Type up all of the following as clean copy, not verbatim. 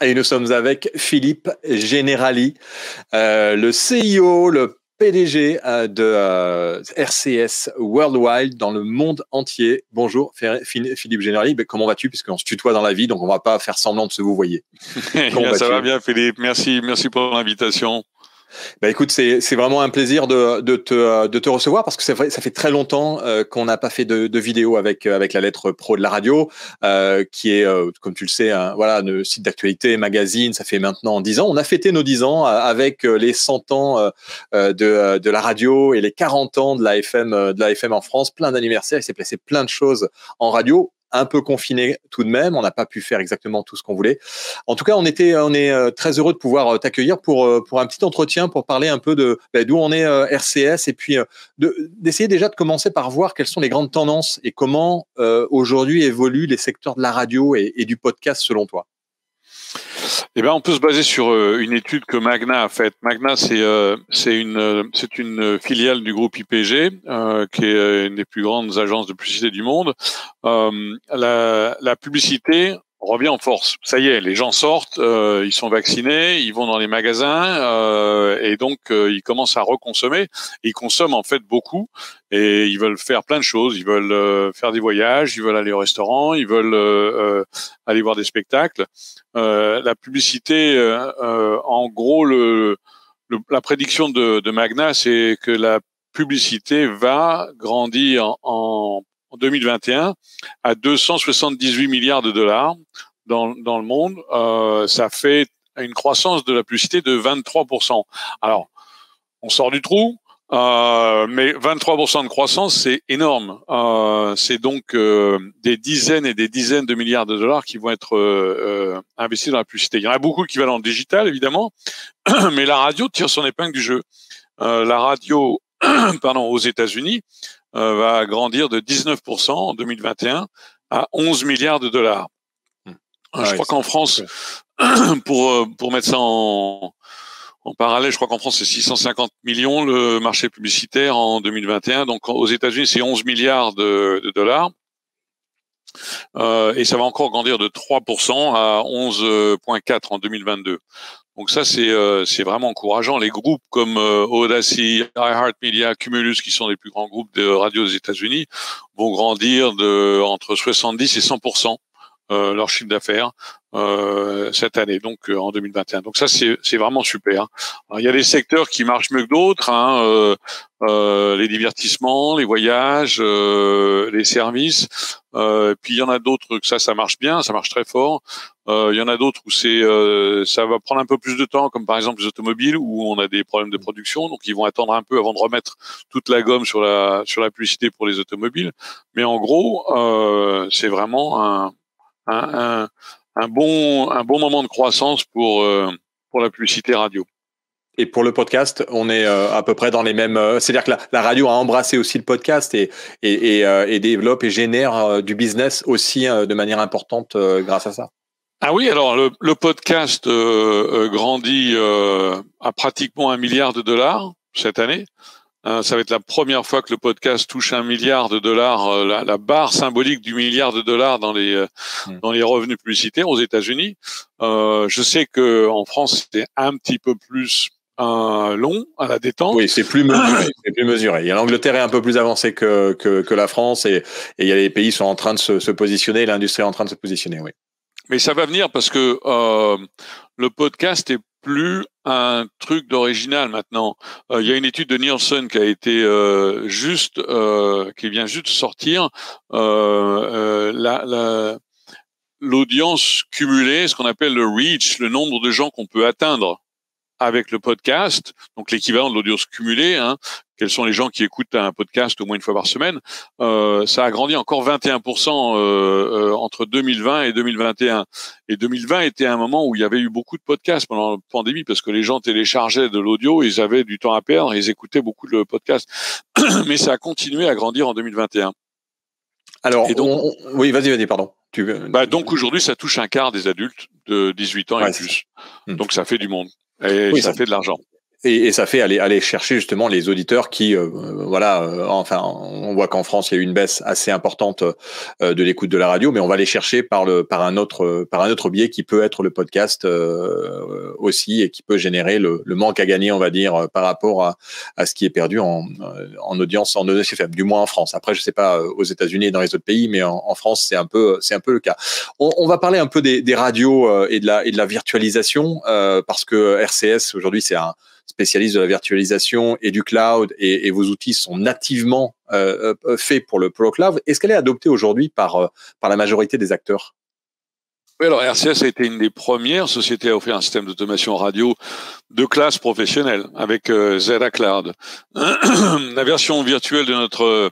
Et nous sommes avec Philippe Generali, le CIO, le PDG de RCS Worldwide dans le monde entier. Bonjour Philippe Generali, comment vas-tu? Puisqu'on se tutoie dans la vie, donc on ne va pas faire semblant de se vous voyez. Ça va bien Philippe, merci pour l'invitation. Écoute, c'est vraiment un plaisir de te recevoir parce que c'est vrai, ça fait très longtemps qu'on n'a pas fait de vidéo avec la lettre pro de la radio, qui est, comme tu le sais, le site d'actualité, magazine. Ça fait maintenant 10 ans. On a fêté nos 10 ans avec les 100 ans de la radio et les 40 ans de la FM en France. Plein d'anniversaires. Il s'est passé plein de choses en radio. Un peu confiné tout de même, on n'a pas pu faire exactement tout ce qu'on voulait. En tout cas, on est très heureux de pouvoir t'accueillir pour un petit entretien, pour parler un peu d'où on est RCS et puis d'essayer déjà de commencer par voir quelles sont les grandes tendances et comment aujourd'hui évoluent les secteurs de la radio et du podcast selon toi. On peut se baser sur une étude que Magna a faite. Magna, c'est une filiale du groupe IPG, qui est une des plus grandes agences de publicité du monde. La publicité revient en force. Ça y est, les gens sortent, ils sont vaccinés, ils vont dans les magasins et donc ils commencent à reconsommer. Ils consomment en fait beaucoup et ils veulent faire plein de choses. Ils veulent faire des voyages, ils veulent aller au restaurant, ils veulent aller voir des spectacles. La publicité, en gros, la prédiction de Magna, c'est que la publicité va grandir en 2021 à 278 milliards de dollars dans le monde. Ça fait une croissance de la publicité de 23%. Alors, on sort du trou, mais 23% de croissance, c'est énorme. C'est donc des dizaines et des dizaines de milliards de dollars qui vont être investis dans la publicité. Il y en a beaucoup qui vont dans le digital, évidemment, mais la radio tire son épingle du jeu. La radio, aux États-Unis, va grandir de 19% en 2021 à 11 milliards de dollars. Je crois qu'en France, pour mettre ça en parallèle, je crois qu'en France, c'est 650 millions le marché publicitaire en 2021. Donc, aux États-Unis, c'est 11 milliards de dollars. Et ça va encore grandir de 3% à 11,4 en 2022. Donc ça, c'est vraiment encourageant. Les groupes comme Audacy, iHeartMedia, Cumulus, qui sont les plus grands groupes de radio aux États-Unis, vont grandir entre 70 et 100% leur chiffre d'affaires cette année, donc en 2021. Donc ça, c'est vraiment super. Alors, il y a des secteurs qui marchent mieux que d'autres, les divertissements, les voyages, les services. Puis il y en a d'autres que ça marche bien, ça marche très fort. Il y en a d'autres où ça va prendre un peu plus de temps, comme par exemple les automobiles où on a des problèmes de production, donc ils vont attendre un peu avant de remettre toute la gomme sur la publicité pour les automobiles. Mais en gros, c'est vraiment un bon moment de croissance pour la publicité radio. Et pour le podcast, on est à peu près dans les mêmes. C'est-à-dire que la radio a embrassé aussi le podcast et développe et génère du business aussi de manière importante grâce à ça. Ah oui, alors le podcast grandit à pratiquement 1 milliard de dollars cette année. Ça va être la première fois que le podcast touche 1 milliard de dollars, la barre symbolique du milliard de dollars dans les revenus publicitaires aux États-Unis. Je sais que en France c'est un petit peu plus long à la détente. Oui, c'est plus mesuré. Il y a l'Angleterre est un peu plus avancée que la France et il y a les pays qui sont en train de se positionner, l'industrie est en train de se positionner, oui. Mais ça va venir parce que le podcast est plus un truc d'original maintenant. Il y a une étude de Nielsen qui a été qui vient juste de sortir. L'audience cumulée, ce qu'on appelle le reach, le nombre de gens qu'on peut atteindre avec le podcast, donc l'équivalent de l'audience cumulée, quels sont les gens qui écoutent un podcast au moins une fois par semaine, ça a grandi encore 21% entre 2020 et 2021. Et 2020 était un moment où il y avait eu beaucoup de podcasts pendant la pandémie parce que les gens téléchargeaient de l'audio, ils avaient du temps à perdre, ils écoutaient beaucoup de podcasts. Mais ça a continué à grandir en 2021. Alors, oui, vas-y, pardon. Donc aujourd'hui, ça touche un quart des adultes de 18 ans et plus. Donc ça fait du monde. Et oui, ça fait de l'argent. Et ça fait aller chercher justement les auditeurs qui, enfin, on voit qu'en France, il y a eu une baisse assez importante de l'écoute de la radio, mais on va les chercher par un autre biais qui peut être le podcast aussi, et qui peut générer le manque à gagner, on va dire, par rapport à ce qui est perdu en audience FM, du moins en France. Après, je sais pas aux États-Unis et dans les autres pays, mais en France, c'est un peu le cas. On va parler un peu des radios et de la virtualisation, parce que RCS aujourd'hui, c'est un spécialiste de la virtualisation et du cloud, et vos outils sont nativement faits pour le cloud. Est-ce qu'elle est adoptée aujourd'hui par la majorité des acteurs? Oui, alors RCS a été une des premières sociétés à offrir un système d'automation radio de classe professionnelle avec Zeta Cloud. La version virtuelle de notre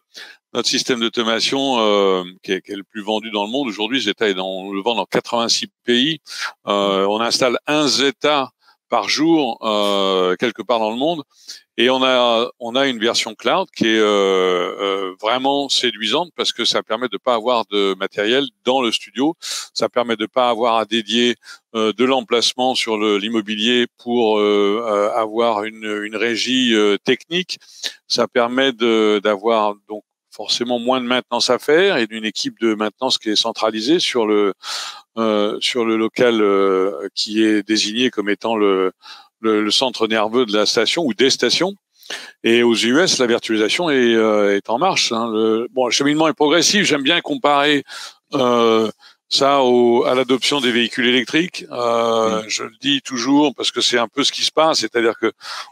système d'automation qui est le plus vendu dans le monde aujourd'hui. Zeta on le vend dans 86 pays. On installe un Zeta par jour quelque part dans le monde, et on a une version cloud qui est vraiment séduisante, parce que ça permet de pas avoir de matériel dans le studio, ça permet de pas avoir à dédier de l'emplacement sur l'immobilier pour avoir une régie technique. Ça permet d'avoir donc forcément moins de maintenance à faire, et d'une équipe de maintenance qui est centralisée sur le local qui est désigné comme étant le centre nerveux de la station ou des stations. Et aux US, la virtualisation est en marche. Le cheminement est progressif. J'aime bien comparer ça à l'adoption des véhicules électriques. Je le dis toujours parce que c'est un peu ce qui se passe, c'est-à-dire que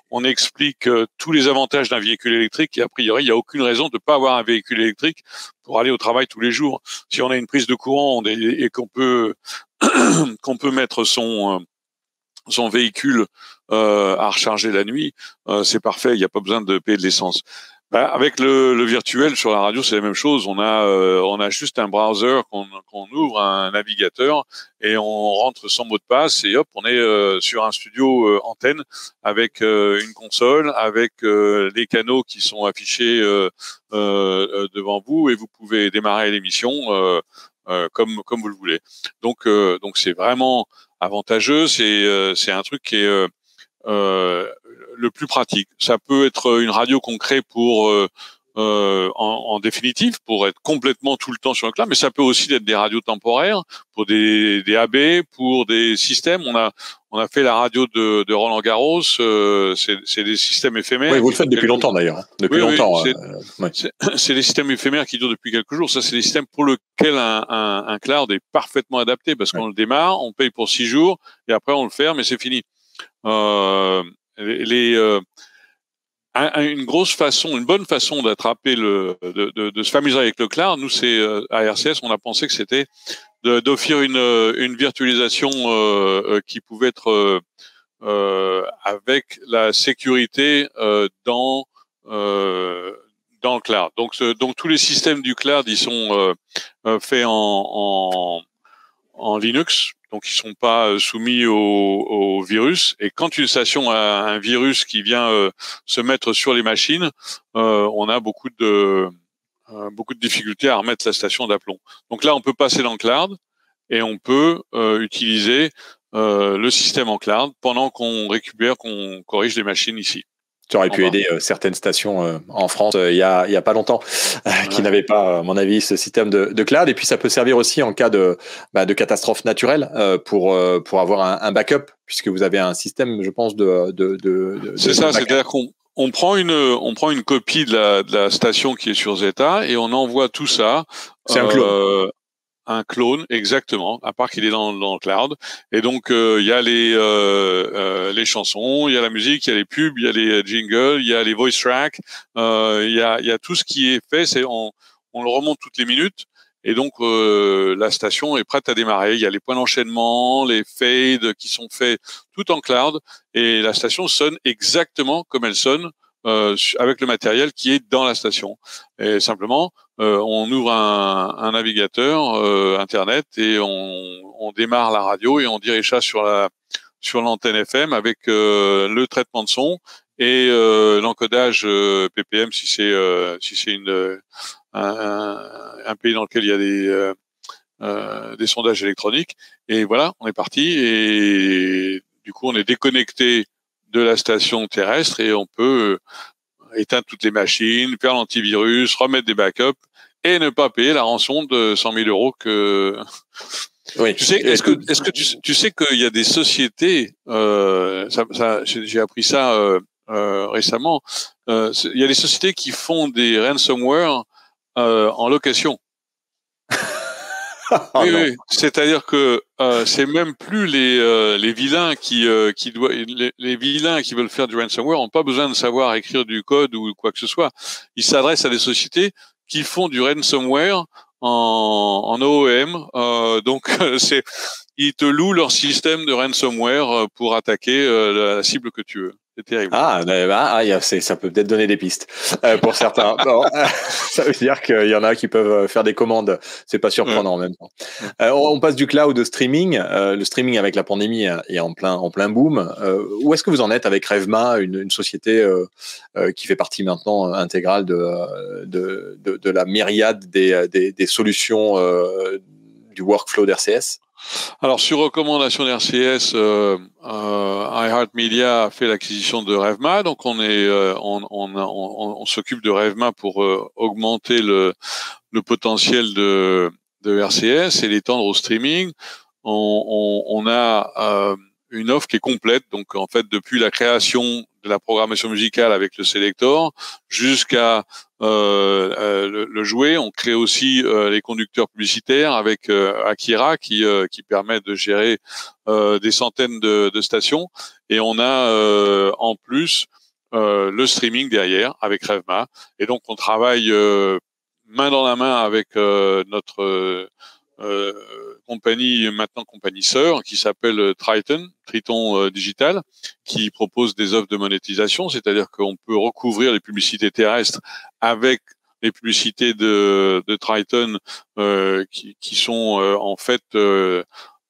on explique tous les avantages d'un véhicule électrique, et a priori, il n'y a aucune raison de ne pas avoir un véhicule électrique pour aller au travail tous les jours. Si on a une prise de courant et qu'on peut mettre son véhicule à recharger la nuit, c'est parfait, il n'y a pas besoin de payer de l'essence. Avec le virtuel sur la radio, c'est la même chose. On a juste un browser qu'on ouvre, un navigateur, et on rentre son mot de passe, et hop, on est sur un studio antenne avec une console, avec les canaux qui sont affichés devant vous, et vous pouvez démarrer l'émission comme vous le voulez. Donc c'est vraiment avantageux. C'est un truc qui est le plus pratique. Ça peut être une radio qu'on crée pour en définitive, pour être complètement tout le temps sur le cloud, mais ça peut aussi être des radios temporaires pour des AB, pour des systèmes. On a fait la radio de Roland Garros. C'est des systèmes éphémères. Oui, vous le faites depuis longtemps d'ailleurs. Depuis longtemps. C'est des systèmes éphémères qui durent depuis quelques jours. Ça, c'est des systèmes pour lesquels un cloud est parfaitement adapté, parce qu'on le démarre, on paye pour 6 jours, et après on le ferme et c'est fini. Une bonne façon d'attraper de se familiariser avec le cloud. Nous, c'est à RCS, on a pensé que c'était d'offrir une virtualisation qui pouvait être avec la sécurité dans le cloud. Donc tous les systèmes du cloud, ils sont faits en Linux, donc ils sont pas soumis au virus. Et quand une station a un virus qui vient se mettre sur les machines, on a beaucoup de difficultés à remettre la station d'aplomb. Donc là, on peut passer dans le cloud, et on peut utiliser le système en cloud pendant qu'on corrige les machines ici. Ça aurait pu aider certaines stations en France il y a pas longtemps qui n'avaient pas, à mon avis, ce système de cloud. Et puis ça peut servir aussi en cas de catastrophe naturelle pour avoir un backup, puisque vous avez un système, je pense, c'est ça, c'est-à-dire qu'on prend une copie de la station qui est sur Zeta, et on envoie tout ça. C'est un clone. Un clone, exactement, à part qu'il est dans le cloud. Et donc il y a les chansons, il y a la musique, il y a les pubs, il y a les jingles, il y a les voice tracks, il y a tout ce qui est fait. On le remonte toutes les minutes, et donc la station est prête à démarrer. Il y a les points d'enchaînement, les fades qui sont faits tout en cloud, et la station sonne exactement comme elle sonne avec le matériel qui est dans la station. Et simplement, on ouvre un navigateur internet, et on démarre la radio, et on dirige ça sur l'antenne FM avec le traitement de son et l'encodage PPM si c'est un pays dans lequel il y a des sondages électroniques. Et voilà, on est parti, et du coup on est déconnecté de la station terrestre et on peut éteindre toutes les machines, faire l'antivirus, remettre des backups et ne pas payer la rançon de 100 000 euros que. Oui. Tu sais, est-ce que tu sais qu'il y a des sociétés, j'ai appris ça récemment. Il y a des sociétés qui font des ransomware en location. Oh Oui, non. oui. C'est-à-dire que c'est même plus les vilains les vilains qui veulent faire du ransomware n'ont pas besoin de savoir écrire du code ou quoi que ce soit. Ils s'adressent à des sociétés qui font du ransomware en OEM. Donc ils te louent leur système de ransomware pour attaquer la cible que tu veux. C'est terrible. Ça peut peut-être donner des pistes pour certains. Non, ça veut dire qu'il y en a qui peuvent faire des commandes. C'est pas surprenant en même temps. On passe du cloud au streaming. Le streaming avec la pandémie est en plein boom. Où est-ce que vous en êtes avec Revma, une société qui fait partie maintenant intégrale de la myriade des solutions du workflow d'RCS? Alors, sur recommandation d'RCS, iHeartMedia a fait l'acquisition de Revma, donc on s'occupe de Revma pour augmenter le potentiel de RCS et l'étendre au streaming. On a une offre qui est complète, donc en fait depuis la création de la programmation musicale avec le Selector jusqu'à le jouet. On crée aussi les conducteurs publicitaires avec Akira qui permet de gérer des centaines de stations. Et on a en plus le streaming derrière avec Revma. Et donc on travaille main dans la main avec notre compagnie sœur qui s'appelle Triton Digital, qui propose des offres de monétisation, c'est-à-dire qu'on peut recouvrir les publicités terrestres avec les publicités de Triton qui sont en fait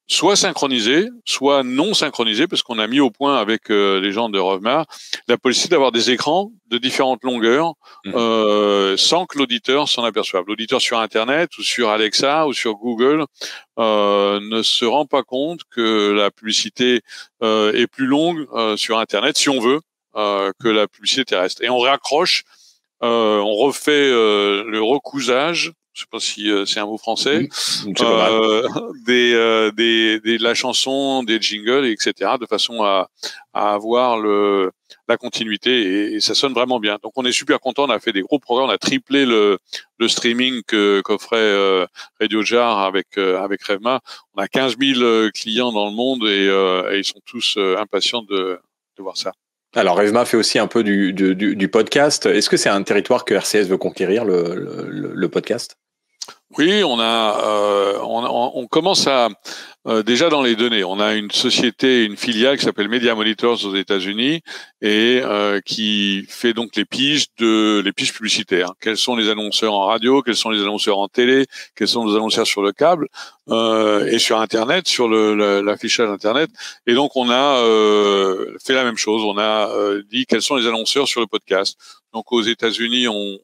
soit synchronisées, soit non synchronisées, parce qu'on a mis au point avec les gens de Revma la possibilité d'avoir des écrans de différentes longueurs sans que l'auditeur s'en aperçoive. L'auditeur sur Internet ou sur Alexa ou sur Google ne se rend pas compte que la publicité est plus longue sur Internet, si on veut, que la publicité terrestre. Et on raccroche, on refait le recousage, je sais pas si c'est un mot français, de la chanson, des jingles, etc., de façon à avoir la continuité et ça sonne vraiment bien. Donc on est super content, on a fait des gros progrès, on a triplé le streaming qu'offrait Radio Jar avec Revma. On a 15 000 clients dans le monde et ils sont tous impatients de voir ça. Alors, Revma fait aussi un peu du podcast. Est-ce que c'est un territoire que RCS veut conquérir, le podcast? Oui, on commence à déjà dans les données. On a une société, une filiale qui s'appelle Media Monitors aux États-Unis et qui fait donc les piges publicitaires. Quels sont les annonceurs en radio, quels sont les annonceurs en télé, quels sont les annonceurs sur le câble et sur Internet, sur l'affichage Internet. Et donc on a fait la même chose. On a dit quels sont les annonceurs sur le podcast. Donc aux États-Unis, on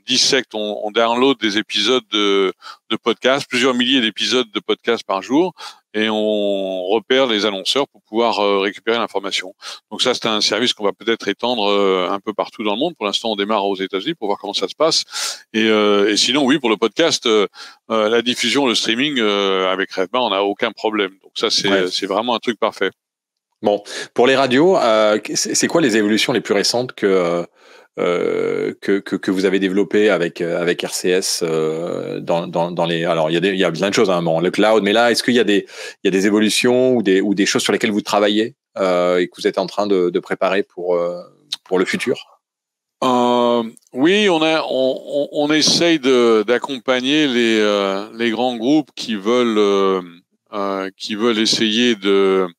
dissecte, on download des épisodes de podcast, plusieurs milliers d'épisodes de podcast par jour, et on repère les annonceurs pour pouvoir récupérer l'information. Donc ça, c'est un service qu'on va peut-être étendre un peu partout dans le monde. Pour l'instant, on démarre aux États-Unis pour voir comment ça se passe. Et sinon, oui, pour le podcast, la diffusion, le streaming avec Revma, on n'a aucun problème. Donc ça, c'est vraiment un truc parfait. Bon, pour les radios, c'est quoi les évolutions les plus récentes que vous avez développé avec RCS dans les. Alors il y a plein de choses, hein, bon, le cloud, mais là est-ce qu'il y a des évolutions ou des choses sur lesquelles vous travaillez et que vous êtes en train de préparer pour le futur? Oui, on essaye d'accompagner les grands groupes qui veulent essayer de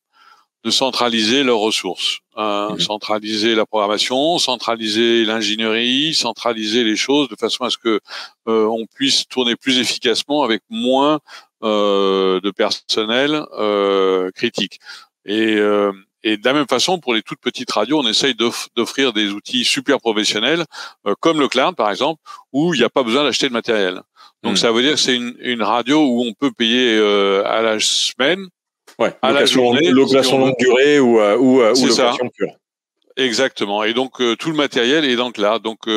centraliser leurs ressources, centraliser la programmation, centraliser l'ingénierie, centraliser les choses de façon à ce que on puisse tourner plus efficacement avec moins de personnel critique. Et de la même façon, pour les toutes petites radios, on essaye d'offrir des outils super professionnels, comme le cloud par exemple, où il n'y a pas besoin d'acheter de matériel. Donc ça veut dire que c'est une radio où on peut payer à la semaine. Ouais, location longue durée ou location pure. Exactement. Et donc tout le matériel est dans le cloud. Donc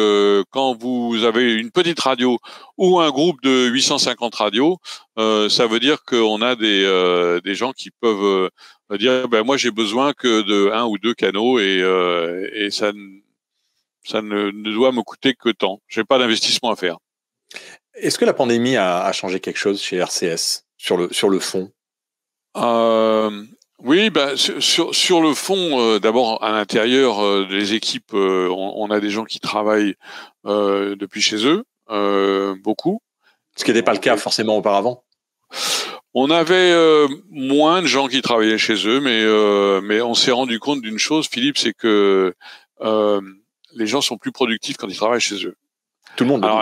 quand vous avez une petite radio ou un groupe de 850 radios, ça veut dire qu'on a des gens qui peuvent dire ben moi j'ai besoin que de un ou deux canaux et ça ne doit me coûter que tant. J'ai pas d'investissement à faire. Est-ce que la pandémie a changé quelque chose chez RCS sur le fond? Oui, ben, sur le fond, d'abord à l'intérieur des équipes, on a des gens qui travaillent depuis chez eux, beaucoup. Ce qui n'était pas le cas forcément auparavant. On avait moins de gens qui travaillaient chez eux, mais on s'est rendu compte d'une chose, Philippe, c'est que les gens sont plus productifs quand ils travaillent chez eux. Tout le monde le dit.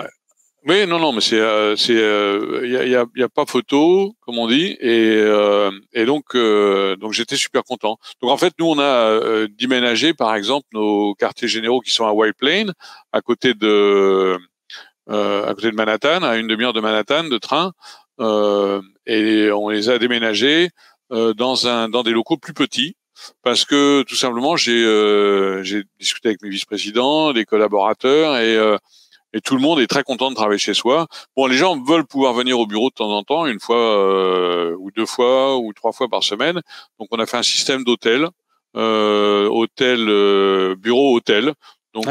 Oui, non, mais y a pas photo, comme on dit, et donc j'étais super content. Donc en fait, nous on a déménagé, par exemple, nos quartiers généraux qui sont à White Plains, à côté de Manhattan, à une demi-heure de Manhattan de train, et on les a déménagés dans des locaux plus petits. Parce que tout simplement, j'ai discuté avec mes vice-présidents, les collaborateurs, et tout le monde est très content de travailler chez soi. Bon, les gens veulent pouvoir venir au bureau de temps en temps, une fois ou deux fois ou trois fois par semaine. Donc, on a fait un système d'hôtel, bureau hôtel. Donc,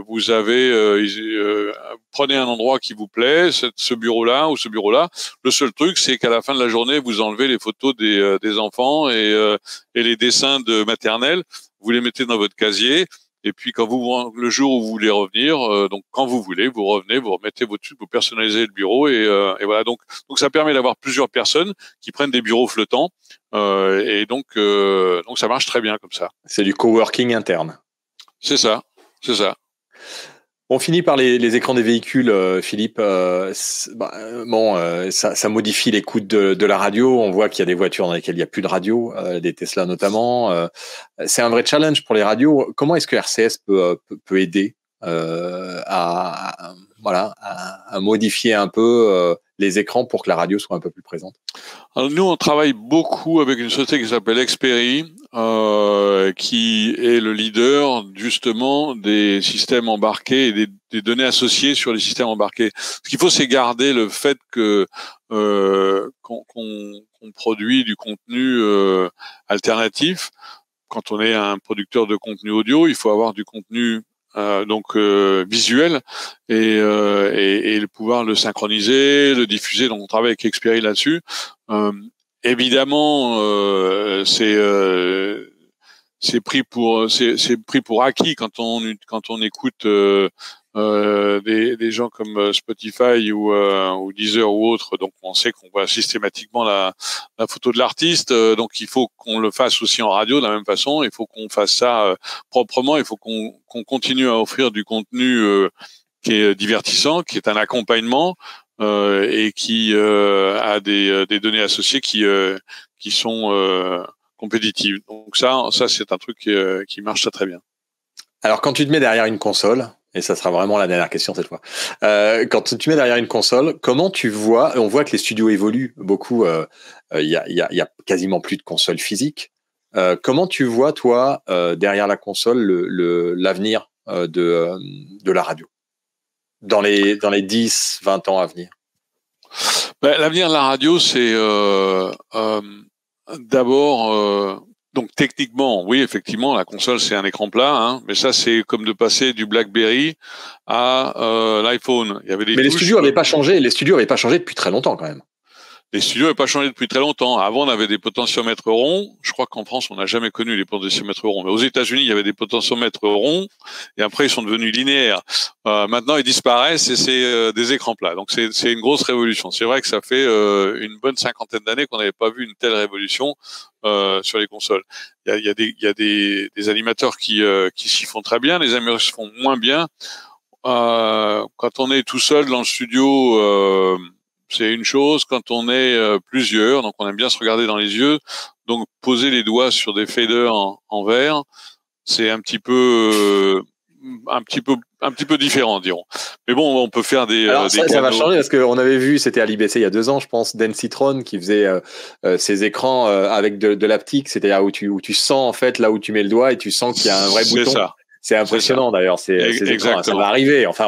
vous avez, prenez un endroit qui vous plaît, ce bureau-là ou ce bureau-là. Le seul truc, c'est qu'à la fin de la journée, vous enlevez les photos des enfants et les dessins de maternelle. Vous les mettez dans votre casier. Et puis quand le jour où vous voulez revenir, donc quand vous voulez, vous revenez, vous remettez votre truc, vous personnalisez le bureau et voilà. Donc ça permet d'avoir plusieurs personnes qui prennent des bureaux flottants et donc ça marche très bien comme ça. C'est du coworking interne. C'est ça. On finit par les écrans des véhicules, Philippe. Ça modifie l'écoute de la radio. On voit qu'il y a des voitures dans lesquelles il n'y a plus de radio, des Tesla notamment. C'est un vrai challenge pour les radios. Comment est-ce que RCS peut aider à modifier un peu les écrans pour que la radio soit un peu plus présente? Alors nous, on travaille beaucoup avec une société qui s'appelle Xperi, qui est le leader justement des systèmes embarqués et des données associées sur les systèmes embarqués. Ce qu'il faut, c'est garder le fait que qu'on produit du contenu alternatif. Quand on est un producteur de contenu audio, il faut avoir du contenu visuel et pouvoir le synchroniser, le diffuser. Donc on travaille avec Xperi là-dessus. Évidemment, c'est pris pour acquis quand on écoute des gens comme Spotify ou Deezer ou autres. Donc on sait qu'on voit systématiquement la photo de l'artiste. Donc il faut qu'on le fasse aussi en radio de la même façon. Il faut qu'on fasse ça proprement. Il faut qu'on continue à offrir du contenu qui est divertissant, qui est un accompagnement et qui a des données associées qui sont compétitives. Donc ça c'est un truc qui marche très très bien. Alors quand tu te mets derrière une console, et ça sera vraiment la dernière question cette fois, quand tu te mets derrière une console, comment tu vois, on voit que les studios évoluent beaucoup, il y a quasiment plus de consoles physiques. Comment tu vois, toi, derrière la console, l'avenir de la radio dans les 10, 20 ans à venir? L'avenir de la radio, c'est d'abord donc techniquement, oui, effectivement, la console c'est un écran plat, hein, mais ça c'est comme de passer du BlackBerry à l'iPhone. Il y avait des mais touches, les studios n'avaient pas changé. Les studios n'avaient pas changé depuis très longtemps quand même. Les studios n'avaient pas changé depuis très longtemps. Avant, on avait des potentiomètres ronds. Je crois qu'en France, on n'a jamais connu les potentiomètres ronds. Mais aux États-Unis, il y avait des potentiomètres ronds. Et après, ils sont devenus linéaires. Maintenant, ils disparaissent et c'est des écrans plats. Donc, c'est une grosse révolution. C'est vrai que ça fait une bonne cinquantaine d'années qu'on n'avait pas vu une telle révolution sur les consoles. Il y a des animateurs qui s'y font très bien. Les animateurs s'y font moins bien. Quand on est tout seul dans le studio, c'est une chose. Quand on est plusieurs, donc on aime bien se regarder dans les yeux, donc poser les doigts sur des faders en verre, c'est un petit peu un petit peu différent, dirons. Mais bon, on peut faire des. Alors des ça va changer parce qu'on avait vu, c'était à l'IBC il y a 2 ans, je pense, Dan Citron qui faisait ces écrans avec de l'haptique, c'est-à-dire où tu sens en fait là où tu mets le doigt et tu sens qu'il y a un vrai bouton. Ça. C'est impressionnant d'ailleurs, ces écrans. Ça va arriver. Enfin,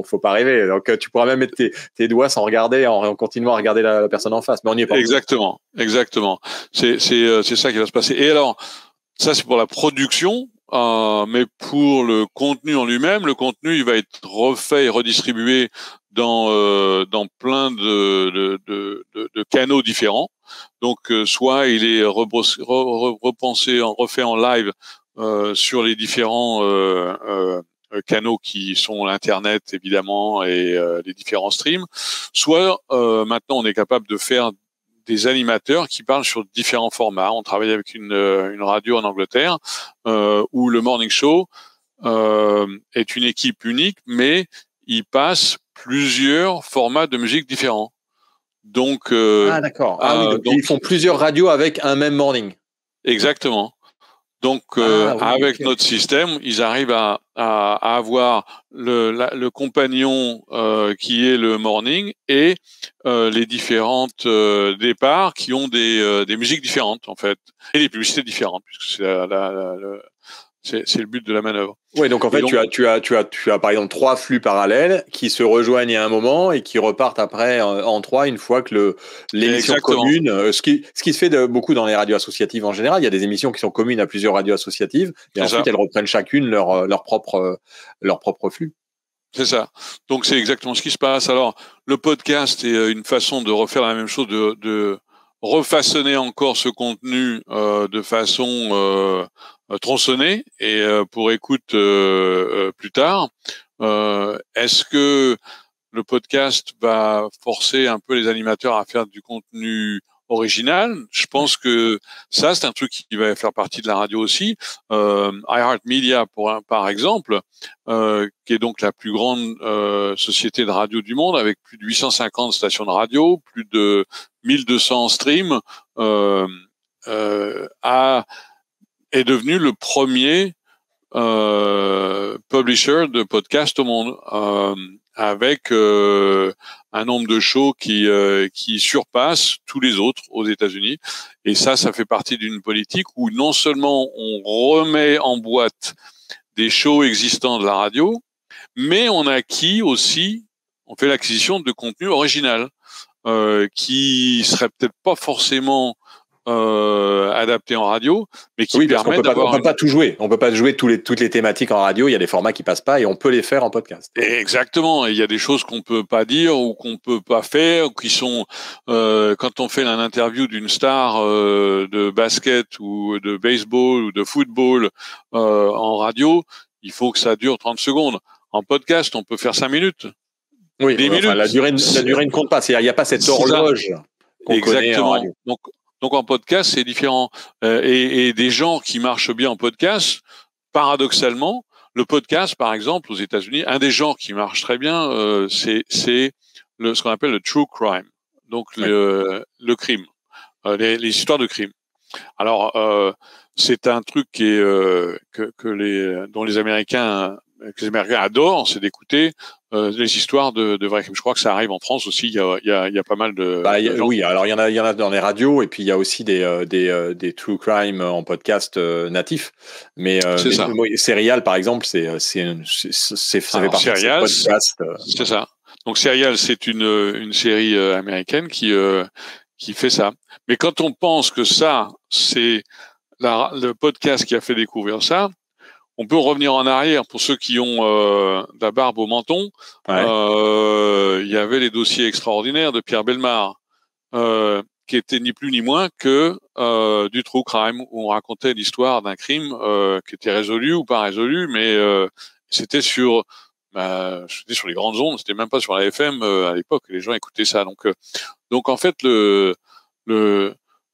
faut pas rêver. Donc tu pourras même mettre tes doigts sans regarder, en continuant à regarder la personne en face. Mais on n'y est pas. Exactement. C'est ça qui va se passer. Et alors, ça c'est pour la production. Mais pour le contenu en lui-même, le contenu il va être refait et redistribué dans plein de canaux différents. Donc soit il est repensé, refait en live sur les différents canaux qui sont l'internet évidemment et les différents streams. Soit maintenant on est capable de faire des animateurs qui parlent sur différents formats. On travaille avec une radio en Angleterre où le morning show est une équipe unique, mais il passe plusieurs formats de musique différents. Donc d'accord. Donc ils font plusieurs radios avec un même morning. Exactement. Donc avec notre système, ils arrivent à avoir le compagnon qui est le morning et les différentes départs qui ont des musiques différentes en fait et des publicités différentes puisque c'est le but de la manœuvre. Oui, donc en fait, donc, tu as par exemple 3 flux parallèles qui se rejoignent à un moment et qui repartent après en 3 une fois que l'émission commune, ce qui se fait beaucoup dans les radios associatives en général, il y a des émissions qui sont communes à plusieurs radios associatives et ensuite elles reprennent chacune leur propre flux. C'est ça. Donc c'est exactement ce qui se passe. Alors le podcast est une façon de refaire la même chose, de refaçonner encore ce contenu de façon tronçonnée et pour écoute plus tard. Est-ce que le podcast va forcer un peu les animateurs à faire du contenu original? Je pense que ça, c'est un truc qui va faire partie de la radio aussi. iHeartMedia, par exemple, qui est donc la plus grande société de radio du monde, avec plus de 850 stations de radio, plus de 1200 streams, est devenu le premier publisher de podcasts au monde, avec un nombre de shows qui surpasse tous les autres aux États-Unis. Et ça fait partie d'une politique où non seulement on remet en boîte des shows existants de la radio, mais on fait l'acquisition de contenu original qui serait peut-être pas forcément adapté en radio, mais qui permet d'avoir. On peut pas tout jouer. On peut pas jouer toutes les thématiques en radio. Il y a des formats qui passent pas et on peut les faire en podcast. Exactement. Et il y a des choses qu'on peut pas dire ou qu'on peut pas faire, ou qui sont quand on fait une interview d'une star de basket ou de baseball ou de football en radio, il faut que ça dure 30 secondes. En podcast, on peut faire 5 minutes. Oui, la durée ne compte pas. Il n'y a pas cette horloge qu'on connaît en radio. Donc en podcast, c'est différent. Et des gens qui marchent bien en podcast, paradoxalement, le podcast, par exemple, aux États-Unis, un des genres qui marche très bien, c'est ce qu'on appelle le true crime. Donc le crime, les histoires de crime. Alors c'est un truc dont les Américains adorent, c'est d'écouter les histoires de vrais crimes. Je crois que ça arrive en France aussi. Il y a pas mal de. Oui, alors il y en a dans les radios et puis il y a aussi des true crime en podcast natifs. Mais Serial, par exemple, ça fait partie de ce podcast. C'est ça. Donc Serial, c'est une série américaine qui fait ça. Mais quand on pense que ça, c'est le podcast qui a fait découvrir ça, on peut revenir en arrière pour ceux qui ont de la barbe au menton. Il y avait les dossiers extraordinaires de Pierre Bellemare, qui était ni plus ni moins que du true crime, où on racontait l'histoire d'un crime qui était résolu ou pas résolu, mais c'était sur les grandes ondes, c'était même pas sur la FM à l'époque, les gens écoutaient ça. Donc en fait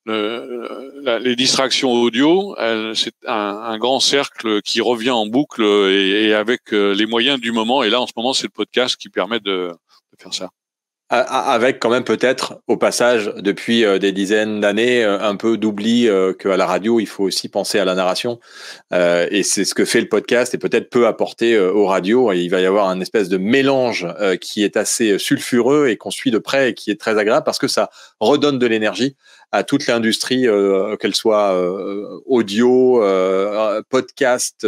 les distractions audio, c'est un grand cercle qui revient en boucle et avec les moyens du moment. Et là, en ce moment, c'est le podcast qui permet de faire ça. Avec quand même peut-être au passage depuis des dizaines d'années un peu d'oubli qu'à la radio il faut aussi penser à la narration et c'est ce que fait le podcast et peut-être peut apporter aux radios et il va y avoir un espèce de mélange qui est assez sulfureux et qu'on suit de près et qui est très agréable parce que ça redonne de l'énergie à toute l'industrie qu'elle soit audio, podcast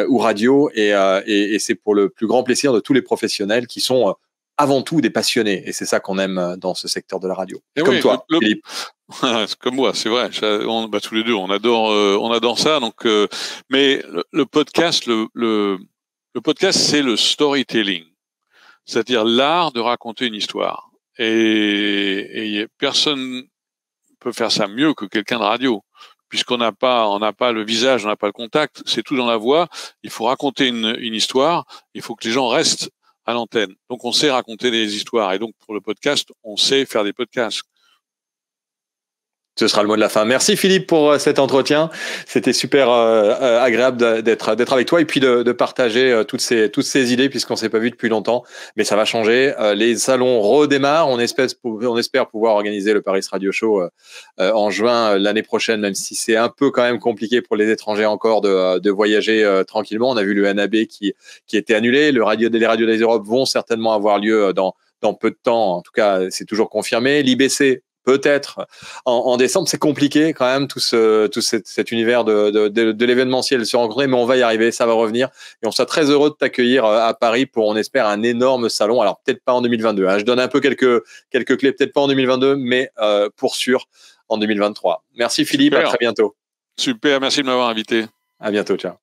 ou radio et c'est pour le plus grand plaisir de tous les professionnels qui sont avant tout des passionnés. Et c'est ça qu'on aime dans ce secteur de la radio. Et comme oui, toi, Philippe. C'est comme moi, c'est vrai. Tous les deux, on adore ça. Donc, mais le podcast, le podcast, c'est le storytelling, c'est-à-dire l'art de raconter une histoire. Et personne peut faire ça mieux que quelqu'un de radio, puisqu'on n'a pas le visage, on n'a pas le contact. C'est tout dans la voix. Il faut raconter une histoire. Il faut que les gens restent à l'antenne. Donc, on sait raconter des histoires. Et donc, pour le podcast, on sait faire des podcasts. Ce sera le mot de la fin. Merci Philippe pour cet entretien. C'était super agréable d'être avec toi et puis de partager toutes ces idées puisqu'on s'est pas vu depuis longtemps. Mais ça va changer. Les salons redémarrent. On espère pouvoir organiser le Paris Radio Show en juin l'année prochaine, même si c'est un peu quand même compliqué pour les étrangers encore de voyager tranquillement. On a vu le NAB qui était annulé. Les radios des Europes vont certainement avoir lieu dans peu de temps. En tout cas, c'est toujours confirmé. L'IBC peut-être en décembre, c'est compliqué quand même tout cet univers de l'événementiel se rencontrer, mais on va y arriver, ça va revenir et on sera très heureux de t'accueillir à Paris pour, on espère, un énorme salon. Alors peut-être pas en 2022, hein. Je donne un peu quelques clés, peut-être pas en 2022, mais pour sûr en 2023. Merci Philippe, Super. À très bientôt. Super, merci de m'avoir invité. À bientôt, ciao.